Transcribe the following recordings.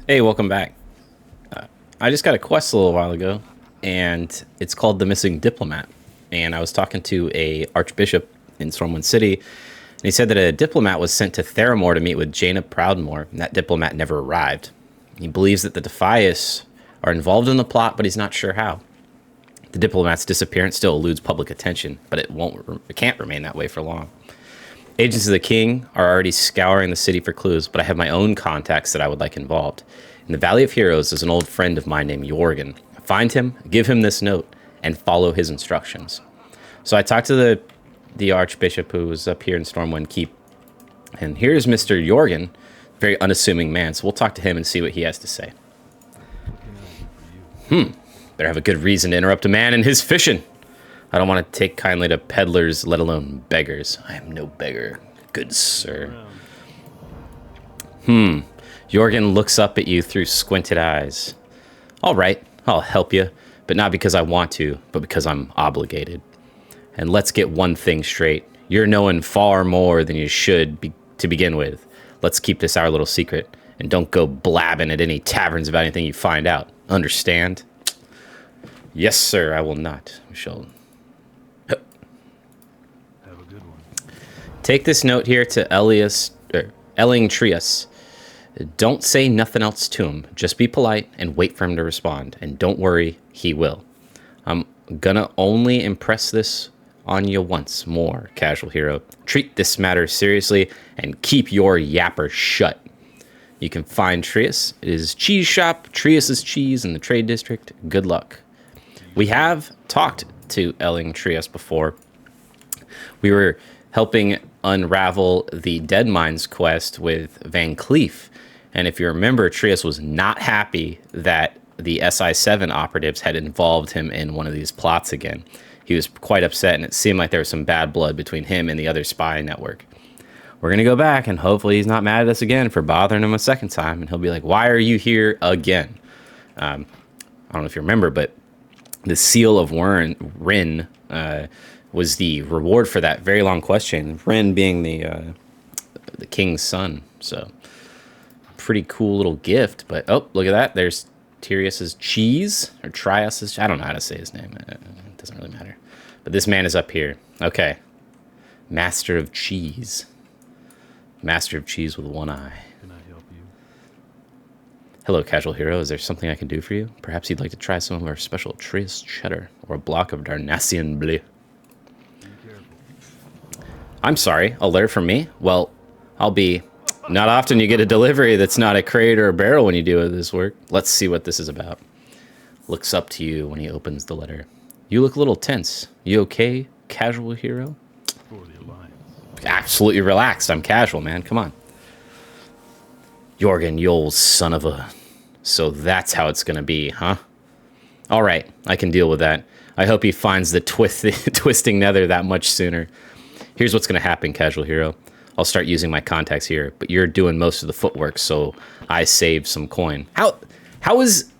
Hey, welcome back. I just got a quest a little while ago, and it's called The Missing Diplomat. And I was talking to a archbishop in Stormwind City, and he said that a diplomat was sent to Theramore to meet with Jaina Proudmoore, and that diplomat never arrived. He believes that the Defias are involved in the plot, but he's not sure how. The diplomat's disappearance still eludes public attention, but it can't remain that way for long. Agents of the king are already scouring the city for clues, but I have my own contacts that I would like involved. In the Valley of Heroes is an old friend of mine named Jorgen. Find him, give him this note, and follow his instructions. So I talked to the archbishop who was up here in Stormwind Keep, and here's Mr. Jorgen, very unassuming man. So we'll talk to him and see what he has to say. Better have a good reason to interrupt a man in his fishing. I don't want to take kindly to peddlers, let alone beggars. I am no beggar, good sir. Jorgen looks up at you through squinted eyes. All right, I'll help you, but not because I want to, but because I'm obligated. And let's get one thing straight. You're knowing far more than you should be to begin with. Let's keep this our little secret, and don't go blabbing at any taverns about anything you find out. Understand? Yes, sir, I will not. We shall... Have a good one. Take this note here to Elling Trias. Don't say nothing else to him. Just be polite and wait for him to respond. And don't worry, he will. I'm gonna only impress this on you once more, casual hero. Treat this matter seriously and keep your yapper shut. You can find Trias. It is cheese shop, Trias's Cheese in the Trade District. Good luck. We have talked to Elling Trias before. We were helping unravel the Dead Mines quest with Van Cleef. And if you remember, Trias was not happy that the SI7 operatives had involved him in one of these plots again. He was quite upset, and it seemed like there was some bad blood between him and the other spy network. We're going to go back, and hopefully he's not mad at us again for bothering him a second time. And he'll be like, why are you here again? I don't know if you remember, but the Seal of Rin was the reward for that very long question. Rin being the king's son. So, pretty cool little gift. But, oh, look at that. There's Tyrius's Cheese, or Trias's. I don't know how to say his name. It doesn't really matter. But this man is up here. Okay. Master of Cheese. Master of Cheese with one eye. Can I help you? Hello, casual hero. Is there something I can do for you? Perhaps you'd like to try some of our special Trias cheddar or a block of Darnassian bleu. Be careful. I'm sorry, a letter from me? Well, I'll be... Not often you get a delivery that's not a crate or a barrel when you do this work. Let's see what this is about. Looks up to you when he opens the letter. You look a little tense. You okay, casual hero? For the Alliance. Absolutely relaxed. I'm casual, man. Come on. Jorgen, you old son of a... So that's how it's going to be, huh? All right, I can deal with that. I hope he finds the twisting nether that much sooner. Here's what's going to happen, casual hero. I'll start using my contacts here, but you're doing most of the footwork, so I save some coin. How is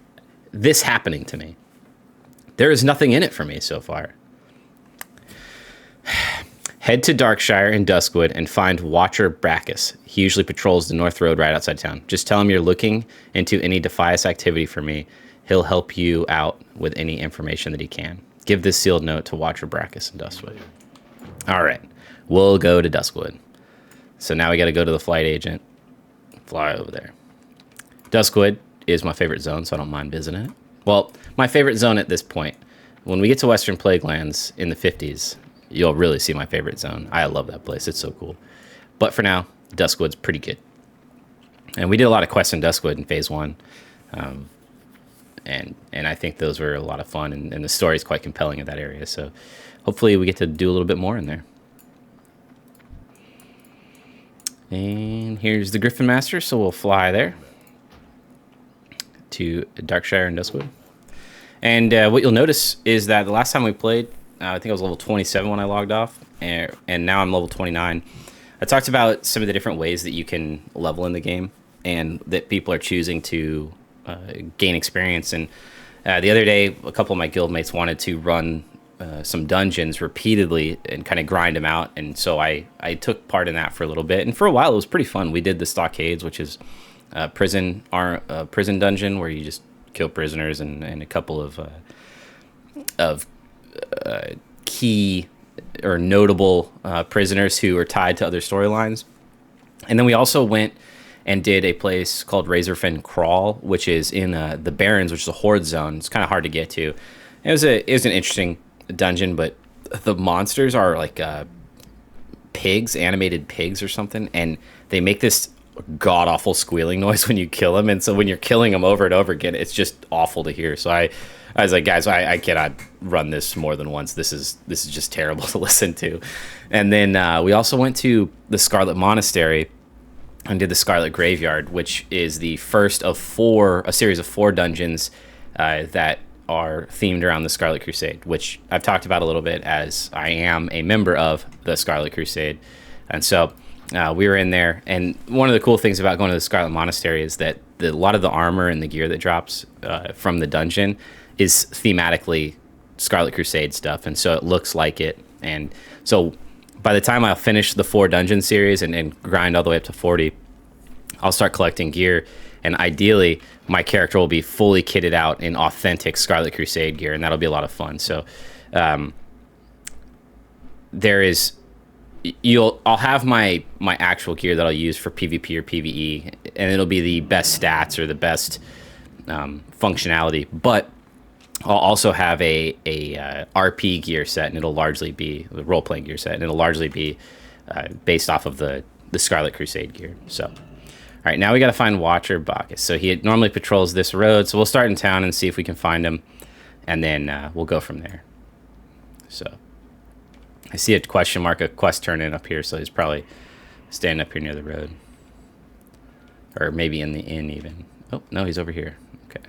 this happening to me? There is nothing in it for me so far. Head to Darkshire in Duskwood and find Watcher Brackus. He usually patrols the North Road right outside town. Just tell him you're looking into any Defias activity for me. He'll help you out with any information that he can. Give this sealed note to Watcher Brackus in Duskwood. All right, we'll go to Duskwood. So now we got to go to the flight agent. Fly over there. Duskwood is my favorite zone, so I don't mind visiting it. Well, my favorite zone at this point. When we get to Western Plaguelands in the 50s, you'll really see my favorite zone. I love that place. It's so cool. But for now, Duskwood's pretty good. And we did a lot of quests in Duskwood in Phase 1. And I think those were a lot of fun, and the story is quite compelling in that area. So hopefully we get to do a little bit more in there. And here's the Griffin Master, so we'll fly there to Darkshire and Duskwood. And what you'll notice is that the last time we played, I think I was level 27 when I logged off, and now I'm level 29. I talked about some of the different ways that you can level in the game and that people are choosing to gain experience. And the other day, a couple of my guildmates wanted to run some dungeons repeatedly and kind of grind them out. And so I took part in that for a little bit. And for a while, it was pretty fun. We did the stockades, which is prison dungeon where you just kill prisoners and a couple of key or notable prisoners who are tied to other storylines. And then we also went and did a place called Razorfen Crawl, which is in the Barrens, which is a horde zone. It's kind of hard to get to. It was an interesting dungeon, but the monsters are like pigs, animated pigs or something, and they make this god awful squealing noise when you kill them. And so when you're killing them over and over again, it's just awful to hear. So I was like, guys, I cannot run this more than once. This is just terrible to listen to. And then we also went to the Scarlet Monastery and did the Scarlet Graveyard, which is the first of a series of 4 dungeons that are themed around the Scarlet Crusade, which I've talked about a little bit as I am a member of the Scarlet Crusade. And so we were in there, and one of the cool things about going to the Scarlet Monastery is that a lot of the armor and the gear that drops from the dungeon is thematically Scarlet Crusade stuff, and so it looks like it. And so by the time I'll finish the 4 dungeon series and grind all the way up to 40, I'll start collecting gear, and ideally my character will be fully kitted out in authentic Scarlet Crusade gear, and that'll be a lot of fun. So I'll have my actual gear that I'll use for PvP or PvE, and it'll be the best stats or the best functionality, but I'll also have a RP gear set, and it'll largely be the role-playing gear set, and it'll largely be based off of the Scarlet Crusade gear. So, all right, now we got to find Watcher Bacchus. So he normally patrols this road, so we'll start in town and see if we can find him, and then we'll go from there. So I see a question mark, a quest turn in up here, so he's probably standing up here near the road, or maybe in the inn even. Oh, no, he's over here. Okay.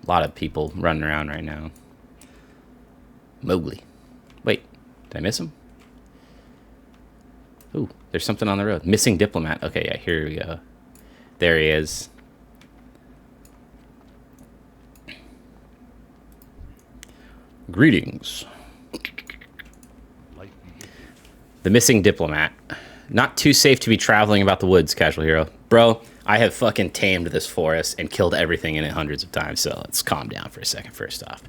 A lot of people running around right now. Mowgli. Wait, did I miss him? Ooh, there's something on the road. Missing diplomat. Okay, yeah, here we go. There he is. Greetings. The missing diplomat. Not too safe to be traveling about the woods, casual hero. Bro, I have fucking tamed this forest and killed everything in it hundreds of times, so let's calm down for a second first off.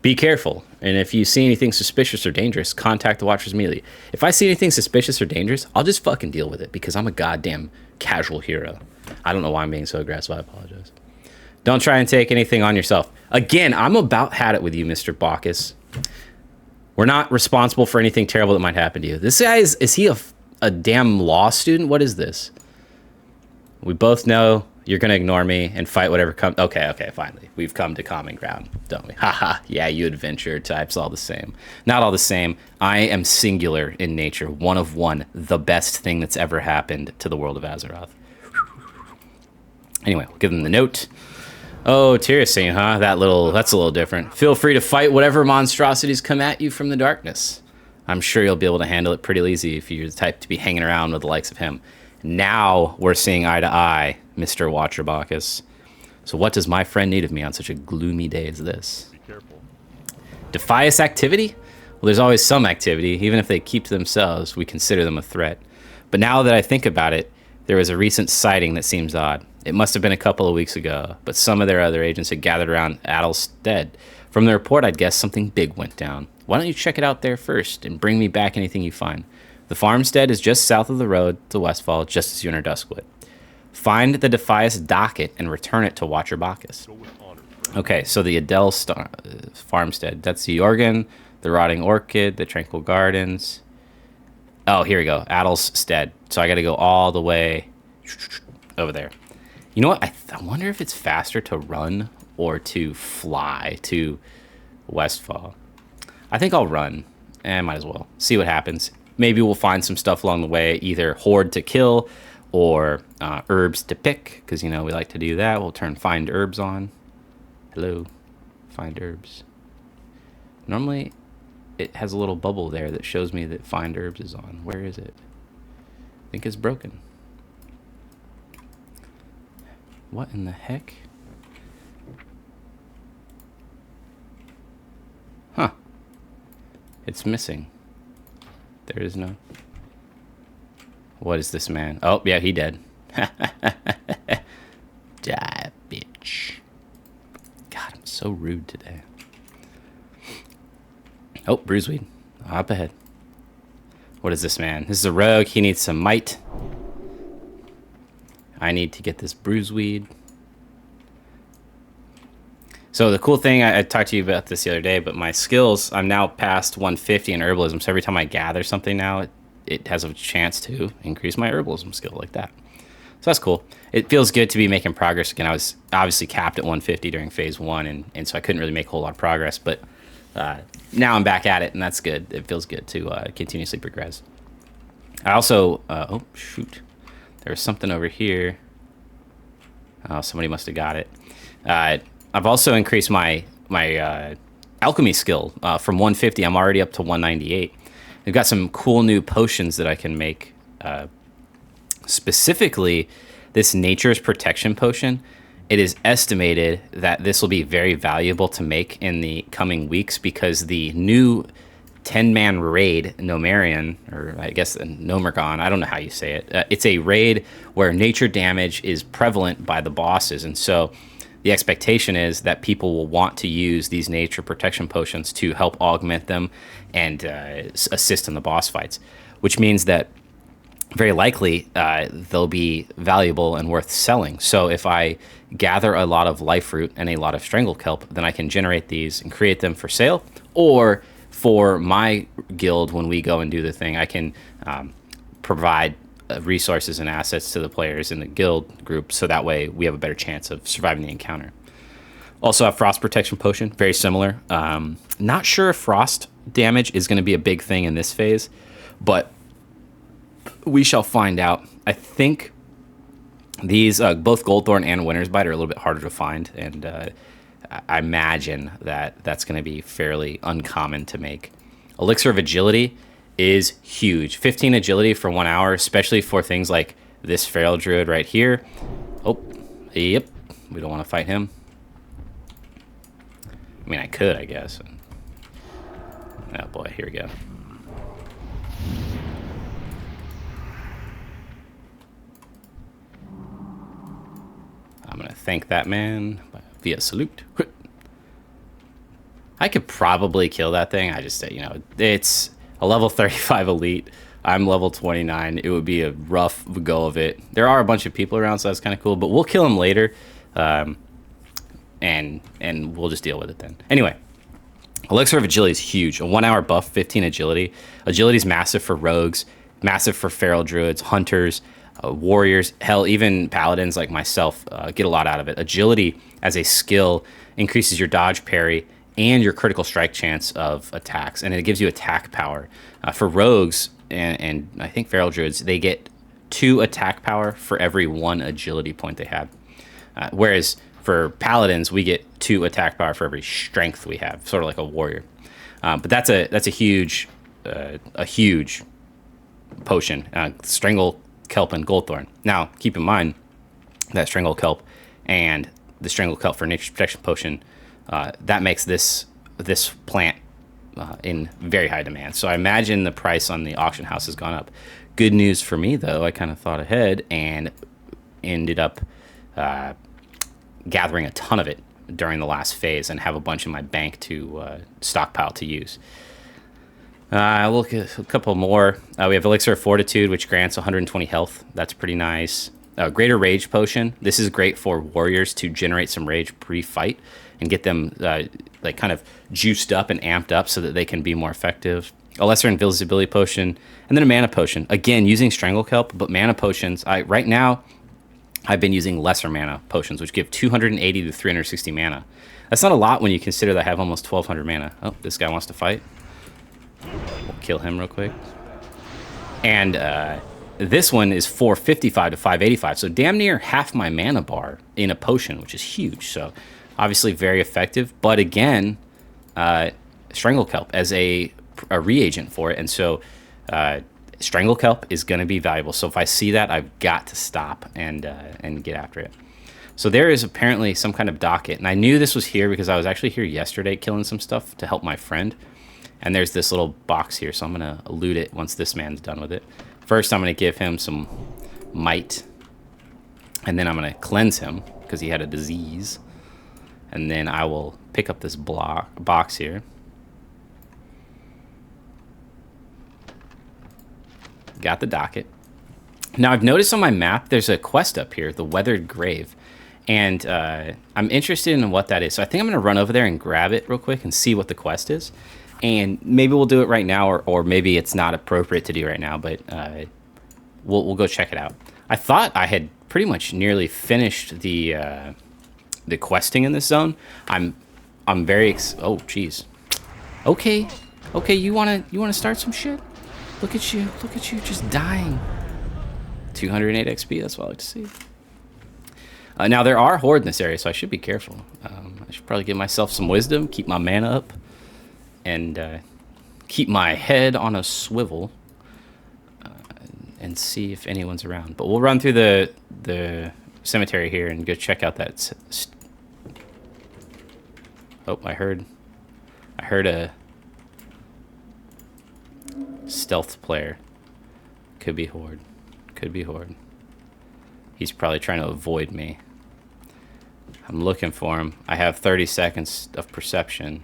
Be careful, and if you see anything suspicious or dangerous, contact the Watchers immediately. If I see anything suspicious or dangerous, I'll just fucking deal with it, because I'm a goddamn casual hero. I don't know why I'm being so aggressive, I apologize. Don't try and take anything on yourself. Again, I'm about had it with you, Mr. Bacchus. We're not responsible for anything terrible that might happen to you. This guy is he a damn law student? What is this? We both know you're going to ignore me and fight whatever comes. Okay, finally. We've come to common ground, don't we? Haha, yeah, you adventure types all the same. Not all the same. I am singular in nature, one of one, the best thing that's ever happened to the world of Azeroth. Anyway, we'll give them the note. Oh, Tirasine, huh? That's a little different. Feel free to fight whatever monstrosities come at you from the darkness. I'm sure you'll be able to handle it pretty easy if you're the type to be hanging around with the likes of him. Now we're seeing eye to eye, Mr. Watcher Bacchus. So what does my friend need of me on such a gloomy day as this? Be careful. Defias activity? Well, there's always some activity. Even if they keep to themselves, we consider them a threat. But now that I think about it, there was a recent sighting that seems odd. It must have been a couple of weeks ago, but some of their other agents had gathered around Adel's stead. From the report, I'd guess something big went down. Why don't you check it out there first and bring me back anything you find? The farmstead is just south of the road to Westfall, just as you enter Duskwood. Find the Defias docket and return it to Watcher Bacchus. Okay, so the Adele farmstead. That's the Organ, the Rotting Orchid, the Tranquil Gardens. Oh, here we go. Adel's stead. So I got to go all the way over there. You know what? I wonder if it's faster to run or to fly to Westfall. I think I'll run. Might as well. See what happens. Maybe we'll find some stuff along the way, either horde to kill or herbs to pick, because, you know, we like to do that. We'll turn find herbs on. Hello. Find herbs. Normally, it has a little bubble there that shows me that find herbs is on. Where is it? I think it's broken. What in the heck? Huh. It's missing. There is no... What is this man? Oh, yeah, he dead. Die, bitch. God, I'm so rude today. Oh, bruiseweed. Up ahead. What is this man? This is a rogue. He needs some might. I need to get this bruiseweed. So the cool thing, I talked to you about this the other day, but my skills, I'm now past 150 in herbalism. So every time I gather something now, it has a chance to increase my herbalism skill like that. So that's cool. It feels good to be making progress again. I was obviously capped at 150 during phase 1, and so I couldn't really make a whole lot of progress. But now I'm back at it, and that's good. It feels good to continuously progress. I also, oh, shoot. There was something over here. Oh, somebody must have got it. I've also increased my alchemy skill from 150. I'm already up to 198. I've got some cool new potions that I can make. Specifically, this Nature's Protection potion. It is estimated that this will be very valuable to make in the coming weeks because the new 10-man raid, Nomarian, or I guess Nomergon, I don't know how you say it. It's a raid where nature damage is prevalent by the bosses, and so the expectation is that people will want to use these nature protection potions to help augment them and assist in the boss fights, which means that very likely they'll be valuable and worth selling. So if I gather a lot of life root and a lot of strangle kelp, then I can generate these and create them for sale, or for my guild when we go and do the thing, I can provide resources and assets to the players in the guild group, so that way we have a better chance of surviving the encounter. Also have frost protection potion, very similar. Not sure if frost damage is going to be a big thing in this phase, but we shall find out. I think these both Goldthorn and Winter's Bite are a little bit harder to find, and I imagine that that's going to be fairly uncommon to make. Elixir of Agility is huge. 15 agility for 1 hour, especially for things like this Feral Druid right here. Oh, yep. We don't want to fight him. I mean, I could, I guess. Oh boy, here we go. I'm going to thank that man via salute. I could probably kill that thing. I just, you know, it's a level 35 elite. I'm level 29. It would be a rough go of it. There are a bunch of people around, so that's kind of cool. But we'll kill him later, and we'll just deal with it then. Anyway, Elixir of Agility is huge. A 1 hour buff, 15 agility. Agility is massive for rogues, massive for feral druids, hunters, warriors. Hell, even paladins like myself get a lot out of it. Agility as a skill increases your dodge, parry, and your critical strike chance of attacks, and it gives you attack power. For rogues and I think feral druids, they get 2 attack power for every 1 agility point they have. Whereas for paladins, we get 2 attack power for every strength we have, sort of like a warrior. But that's a huge potion. Strangle Kelp and Goldthorn. Now, keep in mind that Strangle Kelp and the Strangle Kelp for Nature's Protection potion, that makes this plant in very high demand. So I imagine the price on the auction house has gone up. Good news for me, though, I kind of thought ahead and ended up gathering a ton of it during the last phase and have a bunch in my bank to stockpile to use. We'll look at a couple more. We have Elixir of Fortitude, which grants 120 health. That's pretty nice. Greater Rage Potion. This is great for warriors to generate some rage pre-fight and get them like kind of juiced up and amped up so that they can be more effective. A Lesser Invisibility Potion, and then a Mana Potion. Again, using Strangle Kelp, but Mana Potions, right now, I've been using lesser mana potions, which give 280 to 360 mana. That's not a lot when you consider that I have almost 1,200 mana. Oh, this guy wants to fight. We'll kill him real quick. And this one is 455 to 585, so damn near half my mana bar in a potion, which is huge. So obviously very effective, but again, Strangle Kelp as a reagent for it, and so Strangle Kelp is going to be valuable. So if I see that, I've got to stop and get after it. So there is apparently some kind of docket, and I knew this was here because I was actually here yesterday killing some stuff to help my friend. And there's this little box here, so I'm going to loot it once this man's done with it. First, I'm going to give him some might. And then I'm going to cleanse him because he had a disease. And then I will pick up this box here. Got the docket. Now, I've noticed on my map, there's a quest up here, the Weathered Grave. And I'm interested in what that is. So I think I'm going to run over there and grab it real quick and see what the quest is. And maybe we'll do it right now, or maybe it's not appropriate to do right now, but we'll go check it out. I thought I had pretty much nearly finished the questing in this zone. I'm very oh jeez. Okay, you wanna start some shit? Look at you just dying. 208 XP. That's what I like to see. Now there are horde in this area, so I should be careful. I should probably give myself some wisdom, keep my mana up, and keep my head on a swivel. And see if anyone's around. But we'll run through the cemetery here and go check out that. Oh, I heard a stealth player. Could be horde. Could be horde. He's probably trying to avoid me. I'm looking for him. I have 30 seconds of perception.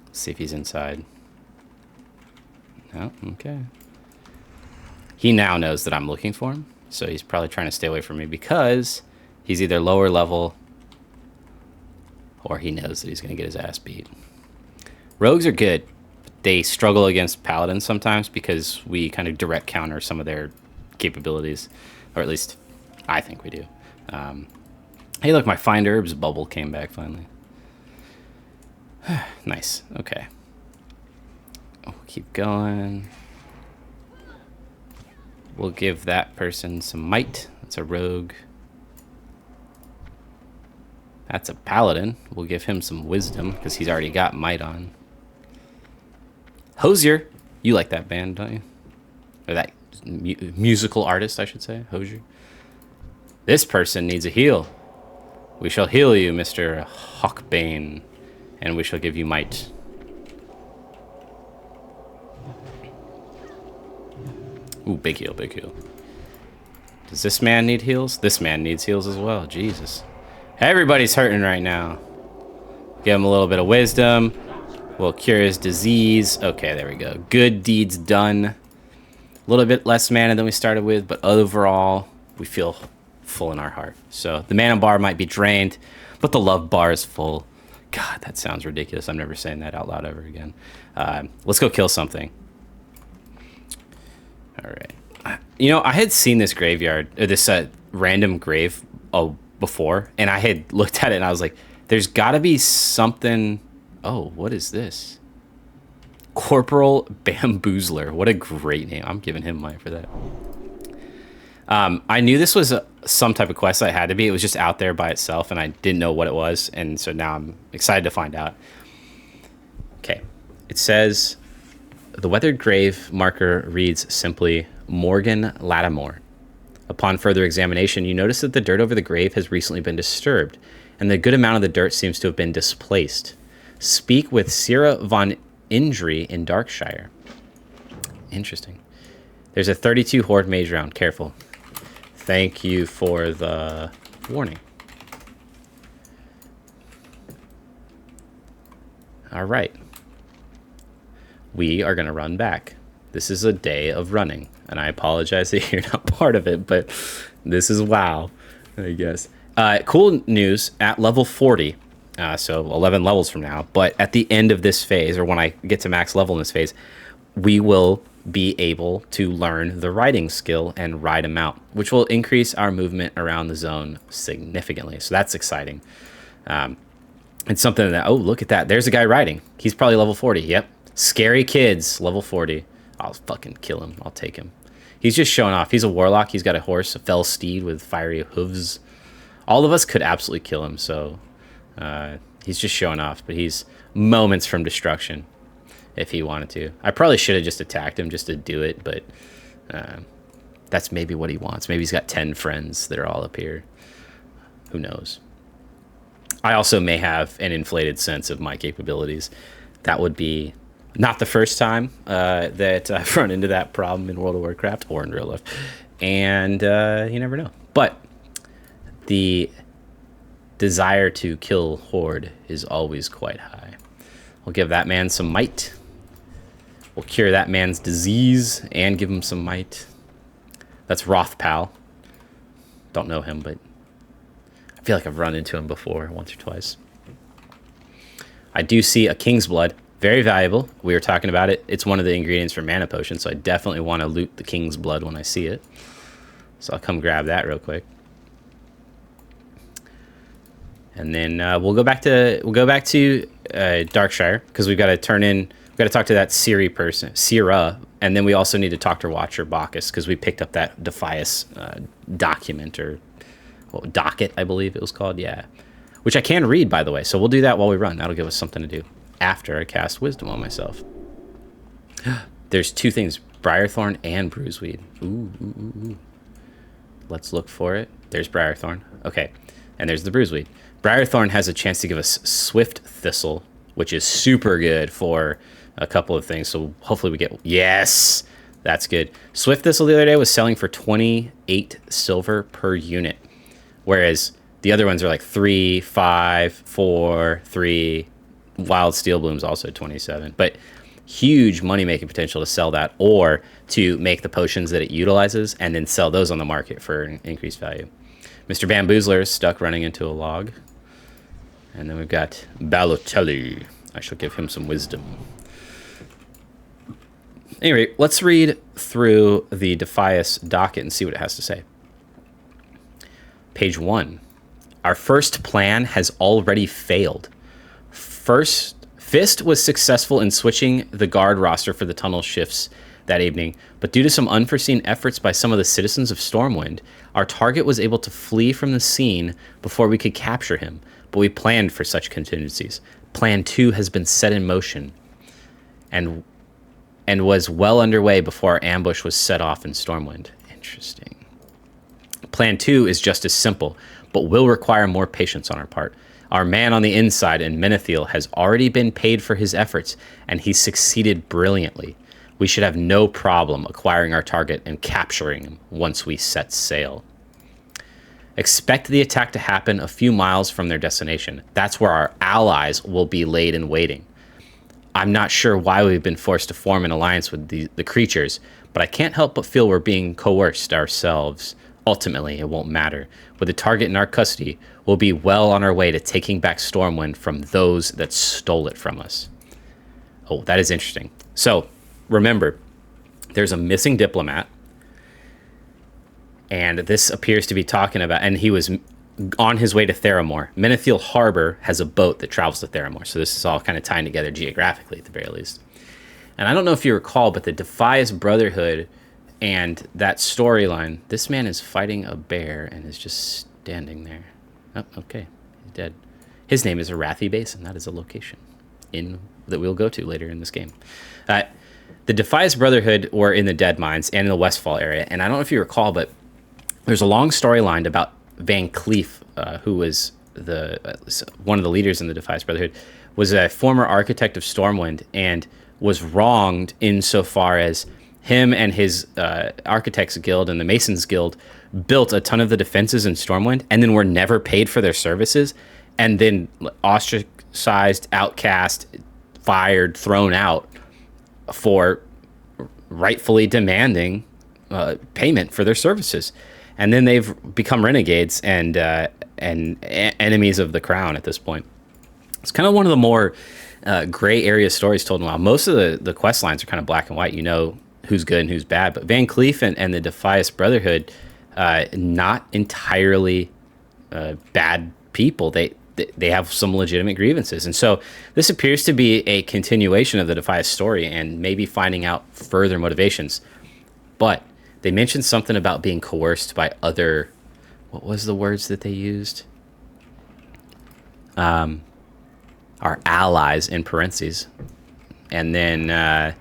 Let's see if he's inside. No, okay. He now knows that I'm looking for him, so he's probably trying to stay away from me because he's either lower level or he knows that he's going to get his ass beat. Rogues are good. They struggle against paladins sometimes because we kind of direct counter some of their capabilities, or at least I think we do. Hey, look, my Find Herbs bubble came back finally. Nice. Okay. Oh, keep going. We'll give that person some might. That's a rogue. That's a paladin. We'll give him some wisdom because he's already got might on. Hosier. You like that band, don't you? Or that musical artist, I should say. Hosier. This person needs a heal. We shall heal you, Mr. Hawkbane, and we shall give you might. Ooh, big heal, big heal. Does this man need heals? This man needs heals as well. Jesus. Everybody's hurting right now. Give him a little bit of wisdom. We'll cure his disease. Okay, there we go. Good deeds done. A little bit less mana than we started with, but overall, we feel full in our heart. So the mana bar might be drained, but the love bar is full. God, that sounds ridiculous. I'm never saying that out loud ever again. Let's go kill something. All right. You know, I had seen this graveyard, or this random grave before, and I had looked at it and I was like, there's got to be something. Oh, what is this? Corporal Bamboozler. What a great name. I'm giving him mine for that. I knew this was some type of quest that had to be. It was just out there by itself, and I didn't know what it was, and so now I'm excited to find out. Okay. It says, the Weathered Grave marker reads simply, Morgan Lattimore. Upon further examination, you notice that the dirt over the grave has recently been disturbed, and the good amount of the dirt seems to have been displaced. Speak with Sierra von Indri in Darkshire. Interesting. There's a 32 Horde mage round. Careful. Thank you for the warning. All right. We are going to run back. This is a day of running, and I apologize that you're not part of it, but this is WoW, I guess. Cool news, at level 40, so 11 levels from now, but at the end of this phase, or when I get to max level in this phase, we will be able to learn the riding skill and ride him out, which will increase our movement around the zone significantly. So that's exciting. It's something that, oh, look at that. There's a guy riding. He's probably level 40. Yep. Scary kids, level 40. I'll fucking kill him. I'll take him. He's just showing off. He's a warlock. He's got a horse, a fell steed with fiery hooves. All of us could absolutely kill him, so he's just showing off. But he's moments from destruction if he wanted to. I probably should have just attacked him just to do it, but that's maybe what he wants. Maybe he's got 10 friends that are all up here. Who knows? I also may have an inflated sense of my capabilities. That would be Not the first time that I've run into that problem in World of Warcraft or in real life. And you never know. But the desire to kill Horde is always quite high. We'll give that man some might. We'll cure that man's disease and give him some might. That's Rothpal. Don't know him, but I feel like I've run into him before, once or twice. I do see a King's Blood. Very valuable. We were talking about it. It's one of the ingredients for mana potion, so I definitely want to loot the King's Blood when I see it. So I'll come grab that real quick. And then we'll go back to Darkshire, because we've got to talk to that Sira, and then we also need to talk to Watcher Bacchus, because we picked up that Defias document, or docket, I believe it was called, yeah. Which I can read, by the way, so we'll do that while we run. That'll give us something to do after I cast Wisdom on myself. There's two things, Briarthorn and Bruiseweed. Ooh. Let's look for it. There's Briarthorn. Okay, and there's the Bruiseweed. Briarthorn has a chance to give us Swift Thistle, which is super good for a couple of things. So hopefully we get... Yes! That's good. Swift Thistle the other day was selling for 28 silver per unit. Whereas the other ones are like 3, 5, 4, 3. Wild Steel Bloom's also 27. But huge money-making potential to sell that, or to make the potions that it utilizes and then sell those on the market for an increased value. Mr. Bamboozler is stuck running into a log. And then we've got Balotelli. I shall give him some wisdom. Anyway, let's read through the Defias docket and see what it has to say. Page 1. Our first plan has already failed. Fist was successful in switching the guard roster for the tunnel shifts that evening, but due to some unforeseen efforts by some of the citizens of Stormwind, our target was able to flee from the scene before we could capture him, but we planned for such contingencies. Plan 2 has been set in motion and was well underway before our ambush was set off in Stormwind. Interesting. Plan 2 is just as simple, but will require more patience on our part. Our man on the inside in Menethil has already been paid for his efforts, and he succeeded brilliantly. We should have no problem acquiring our target and capturing him once we set sail. Expect the attack to happen a few miles from their destination. That's where our allies will be laid in waiting. I'm not sure why we've been forced to form an alliance with the creatures, but I can't help but feel we're being coerced ourselves. Ultimately, it won't matter. With the target in our custody, we'll be well on our way to taking back Stormwind from those that stole it from us. Oh, that is interesting. So, remember, there's a missing diplomat, and this appears to be talking about, and he was on his way to Theramore. Menethil Harbor has a boat that travels to Theramore, so this is all kind of tying together geographically at the very least. And I don't know if you recall, but the Defias Brotherhood and that storyline, this man is fighting a bear and is just standing there. Oh, okay, he's dead. His name is Arathi Basin. That is a location that we'll go to later in this game. The Defias Brotherhood were in the Dead Mines and in the Westfall area, and I don't know if you recall, but there's a long storyline about Van Cleef, who was one of the leaders in the Defias Brotherhood, was a former architect of Stormwind and was wronged insofar as him and his Architects Guild and the Masons Guild built a ton of the defenses in Stormwind and then were never paid for their services, and then ostracized, outcast, fired, thrown out for rightfully demanding payment for their services. And then they've become renegades and enemies of the crown at this point. It's kind of one of the more gray area stories told in a while. Most of the quest lines are kind of black and white. You know who's good and who's bad. But Van Cleef and the Defias Brotherhood, not entirely bad people. They have some legitimate grievances. And so this appears to be a continuation of the Defias story and maybe finding out further motivations. But they mentioned something about being coerced by other... What was the words that they used? Our allies, in parentheses. And then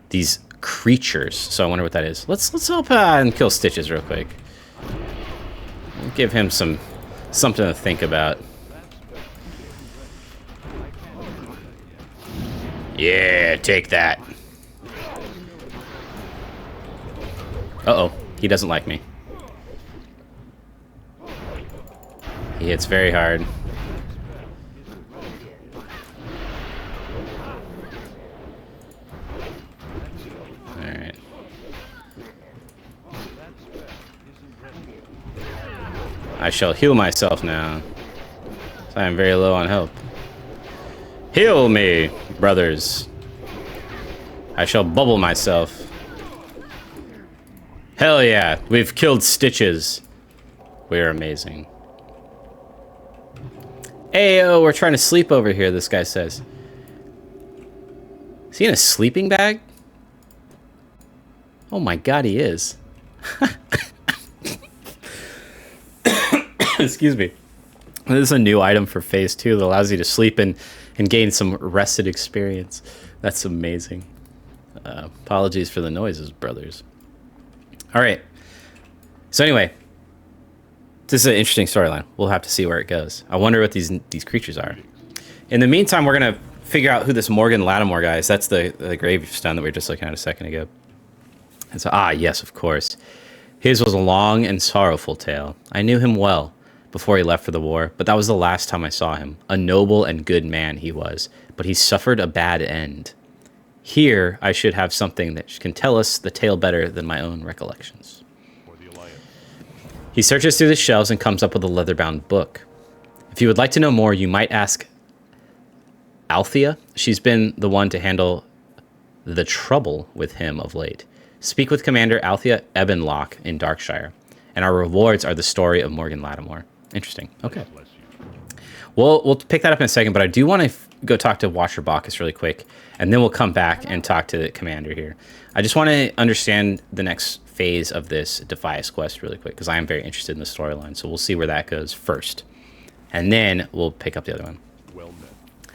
these creatures. So I wonder what that is. Let's help and kill Stitches real quick. Give him something to think about. Yeah, take that. Uh-oh, he doesn't like me. He hits very hard. Alright. I shall heal myself now. I am very low on health. Heal me, brothers. I shall bubble myself. Hell yeah, we've killed Stitches. We're amazing. Ayo, we're trying to sleep over here, this guy says. Is he in a sleeping bag? Oh my god, he is. Excuse me. This is a new item for Phase 2 that allows you to sleep and gain some rested experience. That's amazing. Apologies for the noises, brothers. Alright. So anyway, this is an interesting storyline. We'll have to see where it goes. I wonder what these creatures are. In the meantime, we're going to figure out who this Morgan Lattimore guy is. That's the gravestone that we were just looking at a second ago. And so, yes, of course. His was a long and sorrowful tale. I knew him well before he left for the war, but that was the last time I saw him. A noble and good man he was, but he suffered a bad end. Here, I should have something that can tell us the tale better than my own recollections. He searches through the shelves and comes up with a leather-bound book. If you would like to know more, you might ask Althea. She's been the one to handle the trouble with him of late. Speak with Commander Althea Ebenlock in Darkshire, and our rewards are the story of Morgan Lattimore. Interesting. Okay. We'll pick that up in a second, but I do want to go talk to Watcher Bacchus really quick, and then we'll come back and talk to the commander here. I just want to understand the next phase of this Defias quest really quick, because I am very interested in the storyline, so we'll see where that goes first. And then we'll pick up the other one. Well met.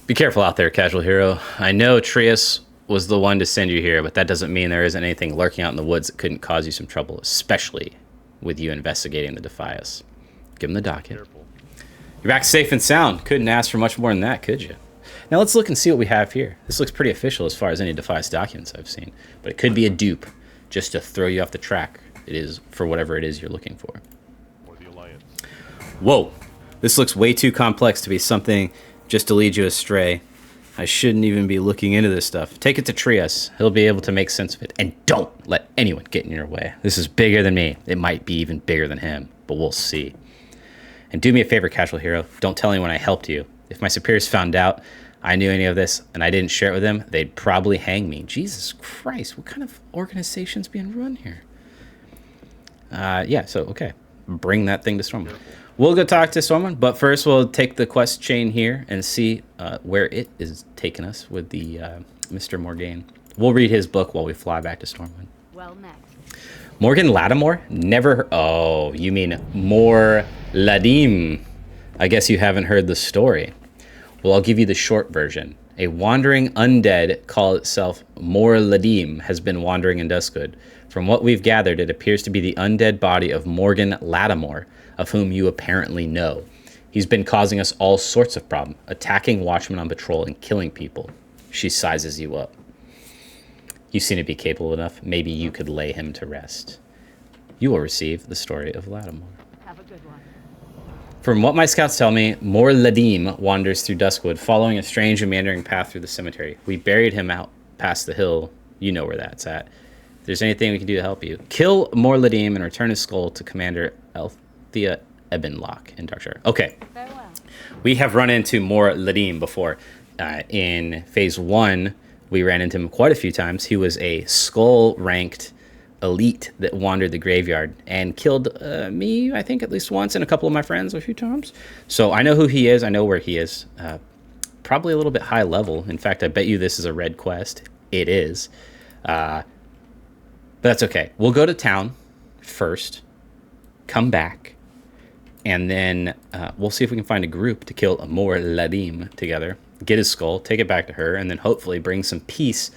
Be careful out there, casual hero. I know Trias was the one to send you here, but that doesn't mean there isn't anything lurking out in the woods that couldn't cause you some trouble, especially with you investigating the Defias. Give him the docket. Careful. You're back safe and sound. Couldn't ask for much more than that, could you? Now let's look and see what we have here. This looks pretty official as far as any Defias documents I've seen, but it could be a dupe just to throw you off the track. It is for whatever it is you're looking for. Or the Alliance. Whoa, this looks way too complex to be something just to lead you astray. I shouldn't even be looking into this stuff. Take it to Trias. He'll be able to make sense of it. And don't let anyone get in your way. This is bigger than me. It might be even bigger than him, but we'll see. And do me a favor, casual hero. Don't tell anyone I helped you. If my superiors found out I knew any of this and I didn't share it with them, they'd probably hang me. Jesus Christ, what kind of organization's being run here? Yeah, so, okay. Bring that thing to Stormwind. We'll go talk to Stormwind, but first we'll take the quest chain here and see where it is taking us with the Mr. Morgaine. We'll read his book while we fly back to Stormwind. Well met. Morgan Lattimore? Never. Oh, you mean Mor Ladim. I guess you haven't heard the story. Well, I'll give you the short version. A wandering undead, call itself Mor Ladim, has been wandering in Duskwood. From what we've gathered, it appears to be the undead body of Morgan Lattimore, of whom you apparently know. He's been causing us all sorts of problems, attacking watchmen on patrol and killing people. She sizes you up. You seem to be capable enough. Maybe you could lay him to rest. You will receive the story of Lattimore. Have a good one. From what my scouts tell me, Mor Ladim wanders through Duskwood, following a strange and meandering path through the cemetery. We buried him out past the hill. You know where that's at. If there's anything we can do to help you, kill Mor Ladim and return his skull to Commander Althea Ebenlock in Darkshire. Okay. Farewell. We have run into Mor Ladim before. In Phase 1, we ran into him quite a few times. He was a skull-ranked elite that wandered the graveyard and killed me, I think, at least once, and a couple of my friends a few times. So I know who he is. I know where he is. Probably a little bit high level. In fact, I bet you this is a red quest. It is. But that's okay. We'll go to town first, come back, and then we'll see if we can find a group to kill Mor Ladim together, get his skull, take it back to her, and then hopefully bring some peace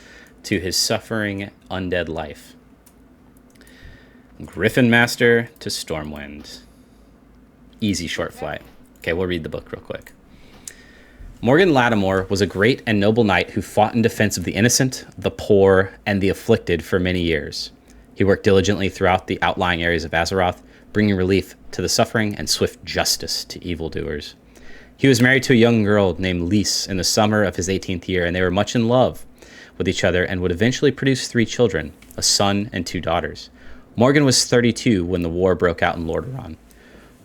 to his suffering undead life. Griffin Master to Stormwind. Easy short flight. Okay, we'll read the book real quick. Morgan Lattimore was a great and noble knight who fought in defense of the innocent, the poor, and the afflicted for many years. He worked diligently throughout the outlying areas of Azeroth, bringing relief to the suffering and swift justice to evildoers. He was married to a young girl named Lise in the summer of his 18th year, and they were much in love with each other and would eventually produce 3 children, a son and 2 daughters. Morgan was 32 when the war broke out in Lordaeron.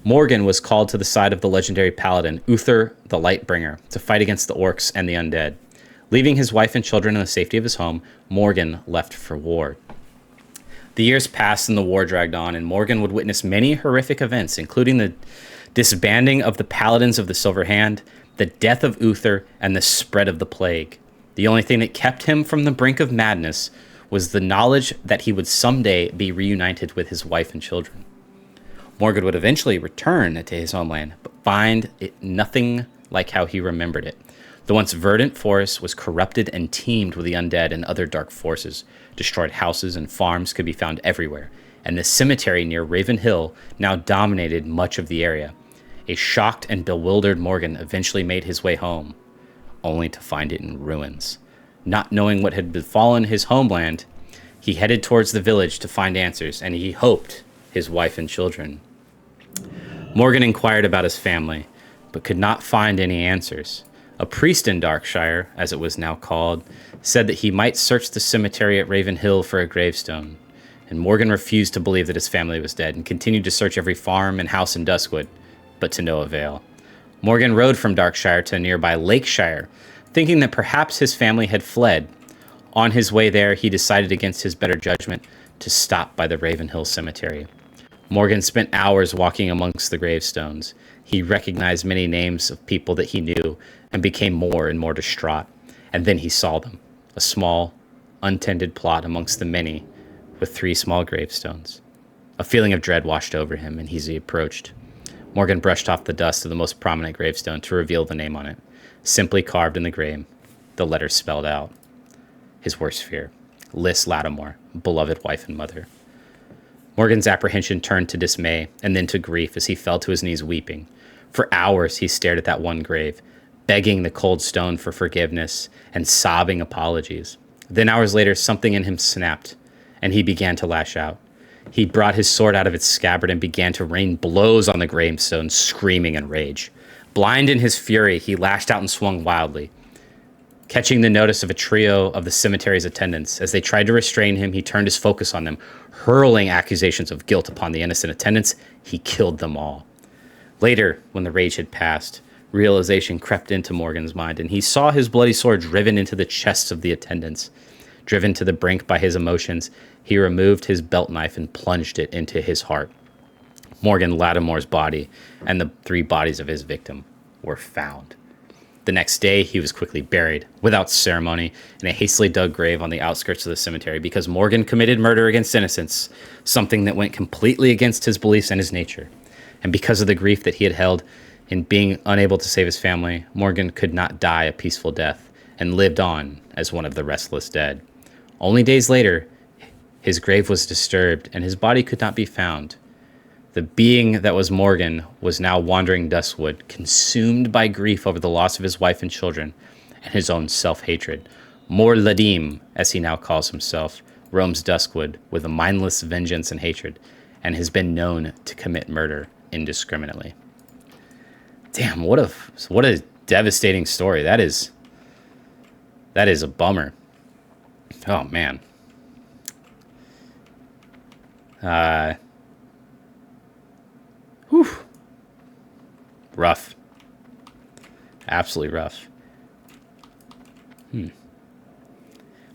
Morgan was called to the side of the legendary paladin, Uther the Lightbringer, to fight against the orcs and the undead. Leaving his wife and children in the safety of his home, Morgan left for war. The years passed and the war dragged on, and Morgan would witness many horrific events, including the disbanding of the Paladins of the Silver Hand, the death of Uther, and the spread of the plague. The only thing that kept him from the brink of madness was the knowledge that he would someday be reunited with his wife and children. Morgan would eventually return to his homeland, but find it nothing like how he remembered it. The once verdant forest was corrupted and teemed with the undead and other dark forces. Destroyed houses and farms could be found everywhere, and the cemetery near Ravenhill now dominated much of the area. A shocked and bewildered Morgan eventually made his way home, only to find it in ruins. Not knowing what had befallen his homeland, he headed towards the village to find answers, and he hoped his wife and children. Morgan inquired about his family, but could not find any answers. A priest in Darkshire, as it was now called, said that he might search the cemetery at Ravenhill for a gravestone, and Morgan refused to believe that his family was dead and continued to search every farm and house in Duskwood, but to no avail. Morgan rode from Darkshire to nearby Lakeshire, thinking that perhaps his family had fled. On his way there, he decided against his better judgment to stop by the Ravenhill cemetery. Morgan spent hours walking amongst the gravestones. He recognized many names of people that he knew and became more and more distraught. And then he saw them, a small, untended plot amongst the many with 3 small gravestones. A feeling of dread washed over him, and as he approached, Morgan brushed off the dust of the most prominent gravestone to reveal the name on it. Simply carved in the grave, the letters spelled out his worst fear: Lys Lattimore, beloved wife and mother. Morgan's apprehension turned to dismay and then to grief as he fell to his knees weeping. For hours he stared at that one grave, begging the cold stone for forgiveness and sobbing apologies. Then hours later, something in him snapped, and he began to lash out. He brought his sword out of its scabbard and began to rain blows on the gravestone, screaming in rage. Blind in his fury, he lashed out and swung wildly. Catching the notice of a trio of the cemetery's attendants, as they tried to restrain him, he turned his focus on them, hurling accusations of guilt upon the innocent attendants. He killed them all. Later, when the rage had passed, realization crept into Morgan's mind, and he saw his bloody sword driven into the chests of the attendants. Driven to the brink by his emotions, he removed his belt knife and plunged it into his heart. Morgan Lattimore's body and the 3 bodies of his victim were found. The next day, he was quickly buried, without ceremony, in a hastily dug grave on the outskirts of the cemetery because Morgan committed murder against innocents, something that went completely against his beliefs and his nature. And because of the grief that he had held in being unable to save his family, Morgan could not die a peaceful death and lived on as one of the restless dead. Only days later, his grave was disturbed and his body could not be found. The being that was Morgan was now wandering Duskwood, consumed by grief over the loss of his wife and children and his own self-hatred. Mor Ladim, as he now calls himself, roams Duskwood with a mindless vengeance and hatred, and has been known to commit murder indiscriminately. Damn, what a devastating story. That is a bummer. Oh, man. Whew. Rough. Absolutely rough.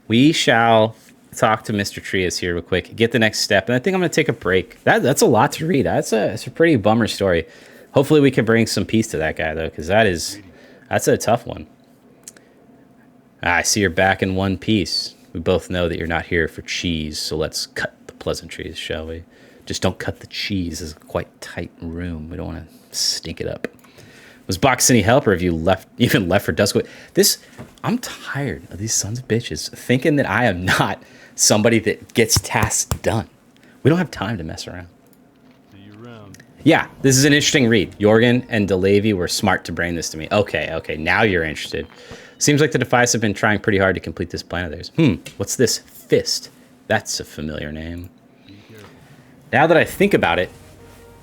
We shall talk to Mr. Trias here real quick, get the next step, and I think I'm going to take a break. That's a lot to read. It's a pretty bummer story. Hopefully we can bring some peace to that guy, though, because that's a tough one. I see you're back in one piece. We both know that you're not here for cheese, so let's cut the pleasantries, shall we? Just don't cut the cheese. It's a quite tight room. We don't want to stink it up. Was Box any help, or have you even left for Duskwood? I'm tired of these sons of bitches thinking that I am not somebody that gets tasks done. We don't have time to mess around. See you around. Yeah, this is an interesting read. Jorgen and DeLavy were smart to brain this to me. Okay, now you're interested. Seems like the Defias have been trying pretty hard to complete this plan of theirs. What's this? Fist. That's a familiar name. Now that I think about it,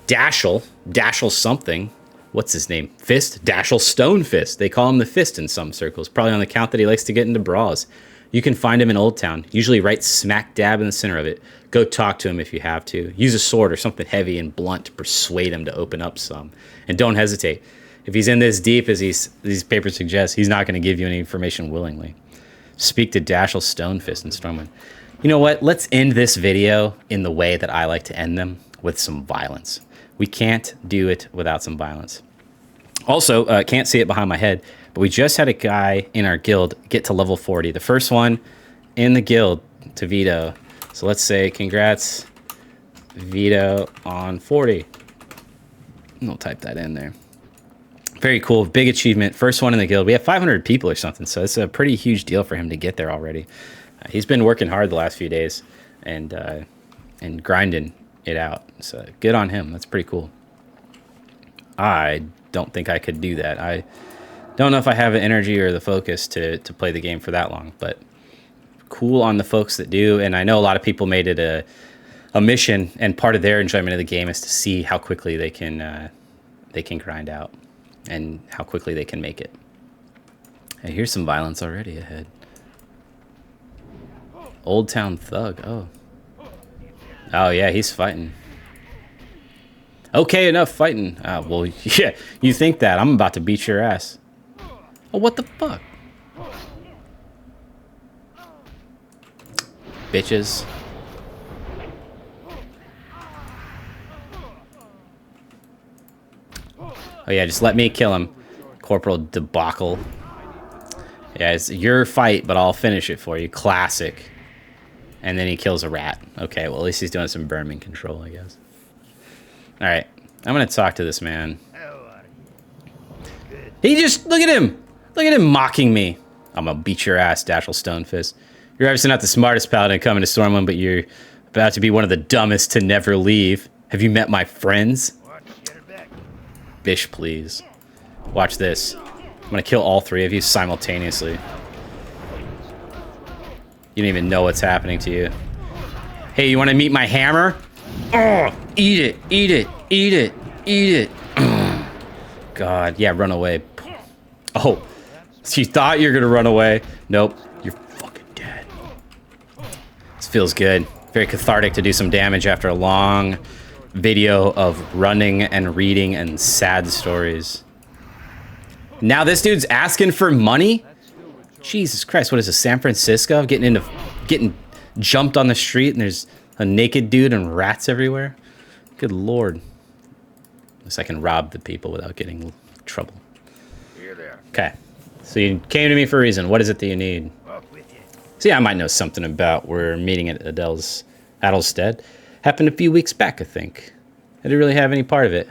Dashel something. What's his name? Fist? Dashel Stonefist. They call him the Fist in some circles, probably on the count that he likes to get into brawls. You can find him in Old Town, usually right smack dab in the center of it. Go talk to him if you have to. Use a sword or something heavy and blunt to persuade him to open up some. And don't hesitate. If he's in this deep as these papers suggest, he's not going to give you any information willingly. Speak to Dashel Stonefist and Stormwind. You know what? Let's end this video in the way that I like to end them, with some violence. We can't do it without some violence. Also, can't see it behind my head, but we just had a guy in our guild get to level 40. The first one in the guild to Vito. So let's say congrats, Vito, on 40. And we'll type that in there. Very cool. Big achievement. First one in the guild. We have 500 people or something, so it's a pretty huge deal for him to get there already. He's been working hard the last few days and grinding it out. So good on him. That's pretty cool. I don't think I could do that. I don't know if I have the energy or the focus to play the game for that long, but cool on the folks that do. And I know a lot of people made it a mission, and part of their enjoyment of the game is to see how quickly they can grind out and how quickly they can make it. Hey, here's some violence already ahead. Old Town Thug. Oh yeah, he's fighting. Okay, enough fighting. Well, yeah, you think that. I'm about to beat your ass. Oh, what the fuck? Bitches. Oh yeah, just let me kill him. Corporal Debacle. Yeah, it's your fight, but I'll finish it for you. Classic. And then he kills a rat. Okay, well, at least he's doing some vermin control, I guess. All right, I'm going to talk to this man. He just, look at him. Look at him mocking me. I'm going to beat your ass, Dashel Stonefist. You're obviously not the smartest paladin coming to Stormwind, but you're about to be one of the dumbest to never leave. Have you met my friends? Bish, please. Watch this. I'm going to kill all three of you simultaneously. You don't even know what's happening to you. Hey, you want to meet my hammer? Oh, eat it, eat it, eat it, eat it. God, yeah, run away. Oh, so you thought you were going to run away. Nope, you're fucking dead. This feels good. Very cathartic to do some damage after a long video of running and reading and sad stories. Now this dude's asking for money? Jesus Christ, what is this, San Francisco? Getting jumped on the street and there's a naked dude and rats everywhere? Good Lord. At least I can rob the people without getting in trouble. Here there. Okay, so you came to me for a reason. What is it that you need? See, I might know something about we're meeting at Adelstead. Happened a few weeks back, I think. I didn't really have any part of it.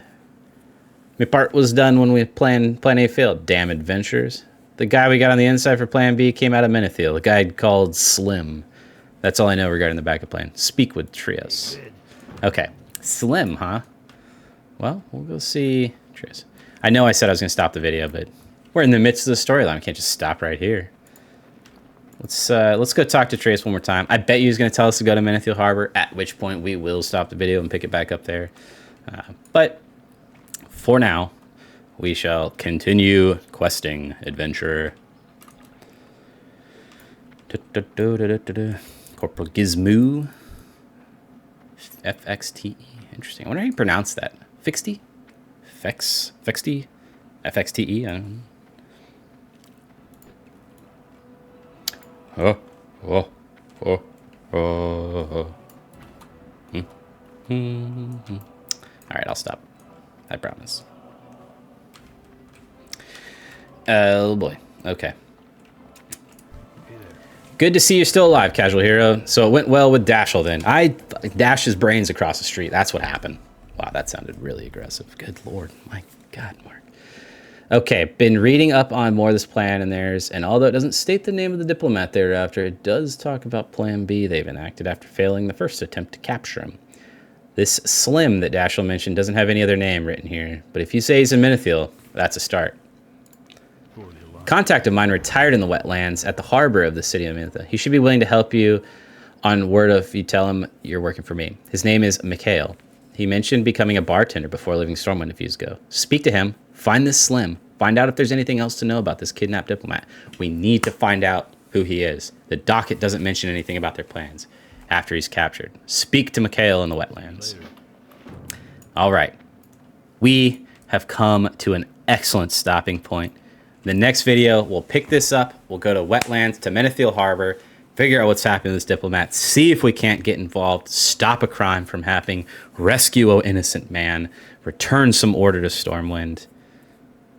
My part was done when we Plan A failed. Damn adventures. The guy we got on the inside for Plan B came out of Menethil. A guy called Slim. That's all I know regarding the backup plan. Speak with Trios. Okay. Slim, huh? Well, we'll go see Trios. I know I said I was going to stop the video, but we're in the midst of the storyline. We can't just stop right here. Let's go talk to Trios one more time. I bet you he's going to tell us to go to Menethil Harbor, at which point we will stop the video and pick it back up there. But for now, we shall continue questing adventure. Corporal Gizmoo. FXTE. Interesting. I wonder how you pronounce that. Fixty? Fexty? FXTE? I don't know. Alright, I'll stop. I promise. Oh boy. Okay. Good to see you're still alive, casual hero. So it went well with Dashel then. I dashed his brains across the street. That's what happened. Wow, that sounded really aggressive. Good Lord. My God, Mark. Okay, been reading up on more of this plan and theirs, and although it doesn't state the name of the diplomat thereafter, it does talk about Plan B they've enacted after failing the first attempt to capture him. This Slim that Dashel mentioned doesn't have any other name written here, but if you say he's in Menethil, that's a start. For the Alliance. Contact of mine retired in the wetlands at the harbor of the city of Menethil. He should be willing to help you on word if you tell him you're working for me. His name is Mikhail. He mentioned becoming a bartender before leaving Stormwind a few years ago. Speak to him, find this Slim, find out if there's anything else to know about this kidnapped diplomat. We need to find out who he is. The docket doesn't mention anything about their plans after he's captured. Speak to Mikhail in the wetlands. Later. All right. We have come to an excellent stopping point. The next video, we'll pick this up. We'll go to wetlands, to Menethil Harbor, figure out what's happening to this diplomat, see if we can't get involved, stop a crime from happening, rescue an innocent man, return some order to Stormwind,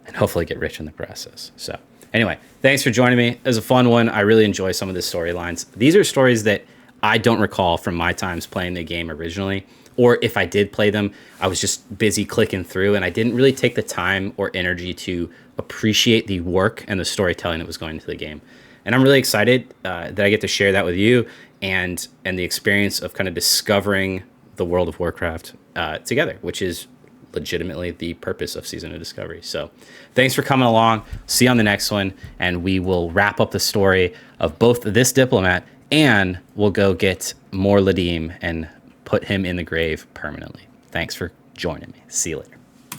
and hopefully get rich in the process. So anyway, thanks for joining me. It was a fun one. I really enjoy some of the storylines. These are stories that I don't recall from my times playing the game originally, or if I did play them, I was just busy clicking through and I didn't really take the time or energy to appreciate the work and the storytelling that was going into the game. And I'm really excited that I get to share that with you and the experience of kind of discovering the world of Warcraft together, which is legitimately the purpose of Season of Discovery. So thanks for coming along. See you on the next one, and we will wrap up the story of both this diplomat and we'll go get more Ladim and put him in the grave permanently. Thanks for joining me. See you later.